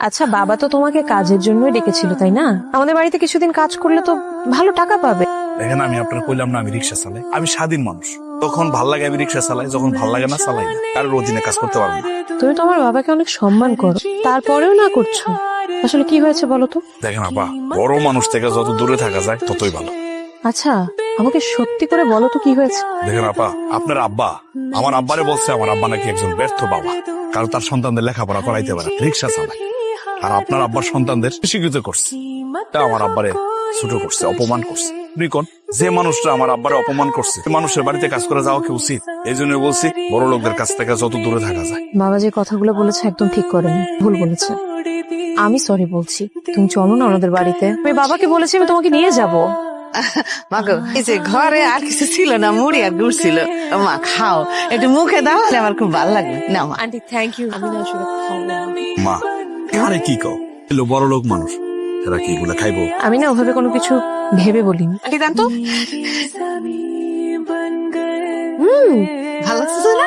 আচ্ছা, বাবা তো তোমাকে কাজের জন্যই ডেকেছিল তাই না? আমাদের বাড়িতে কিছুদিন কাজ করলে তো ভালো টাকা পাবে। দেখেন, আমি আপনার কইলাম না আমি রিক্সা চালাই। আমি স্বাধীন মানুষ, তখন ভাল লাগে আমি রিক্সা চালাই, যখন ভাল লাগে না চালাই না। কারোর অধীনে কাজ করতে পারবো না। তুমি তো আমার বাবাকে অনেক সম্মান করো, তারপরেও না করছো। আসলে কি হয়েছে বলো তো? দেখেন আপা, বড় মানুষ থেকে যত দূরে থাকা যায় ততই ভালো। আচ্ছা, আমাকে সত্যি করে বলো তো কি হয়েছে। দেখেন আপা, আপনার আব্বা আমার আব্বারে বলছে আমার আব্বা নাকি একজন ব্যর্থ বাবা, কারণ তার সন্তানদের লেখাপড়া করাইতে পারে, রিক্সা চালায়। আর আপনার আব্বার সন্তানদের স্বীকৃত করছে, তা আমার আব্বারে ছোট করছে, অপমান করছে। আপনি কোন যে মানুষটা আমার আব্বারে অপমান করছে, সে মানুষের বাড়িতে কাজ করে যাওয়া কি উচিত? এই জন্য বলছি বড় লোকদের কাছ থেকে যত দূরে থাকা যায়। বাবা যে কথাগুলো বলেছে একদম ঠিক করেনি, ভুল বলেছে। আমি সরি বলছি। তুমি চলো না ওনাদের বাড়িতে। আমি বাবাকে বলেছি আমি তোমাকে নিয়ে যাব। মাগো, এই যে ঘরে আর কিছু ছিল না, মুড়ি আর গুড় ছিল। মা খাও, একটু মুখে দাও, আমার খুব ভালো লাগবে। না মা। Aunty thank you. আমি না আসলে খাবো না। মা, আরে কি কও, এলো বড় লোক মানুষ, এরা কি এগুলা খাইবো? আমি না ওভাবে কোনো কিছু ভেবে বলিনি। আন্টি জান তো ভালো লাগছে না?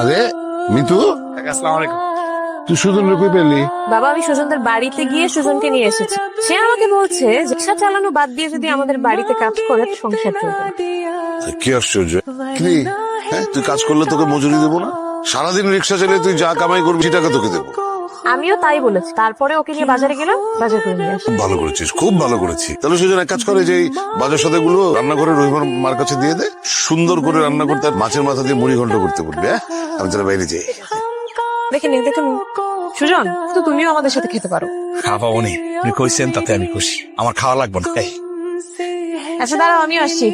আরে মিতু, আসসালামু আলাইকুম। তুই সুজন রূপে পেলি? বাবা, আমি সুজনদের বাড়িতে গিয়ে সুজনকে নিয়ে এসেছি। সে আমাকে বলছে রিক্সা চালানো বাদ দিয়ে যদি আমাদের বাড়িতে কাজ করে সংসার চলবে। কি আশ্চর্য! কি হ্যাঁ, তুই কাজ করলে তোকে মজুরি দেবো না? সারাদিন রিক্সা চালিয়ে তুই যা কামাই করবি সে টাকা তোকে দেবো। আমিও তাই বলেছি। তারপরে ওকে নিয়ে বাজারে গেলাম, বাজার করে নিয়ে আসি। খুব ভালো করেছিস, খুব ভালো করেছিস। তাহলে সুজন এক কাজ করে, যে এই বাজার সাথে গুলো রান্নাঘরে রহিমার মার কাছে দিয়ে দে, সুন্দর করে রান্না করতে, আর মাছের মাথা দিয়ে মুড়ি ঘন্ট করতে বলবি। হ্যাঁ, আমি তাহলে বাইরে যাই। দেখে নিন, দেখুন সুজন, তো তুমিও আমাদের সাথে খেতে পারো। খাওয়া উনি, আপনি কইছেন তাতে আমি খুশি, আমার খাওয়া লাগবে না। এই, আচ্ছা দাঁড়াও, আমিও আসছি।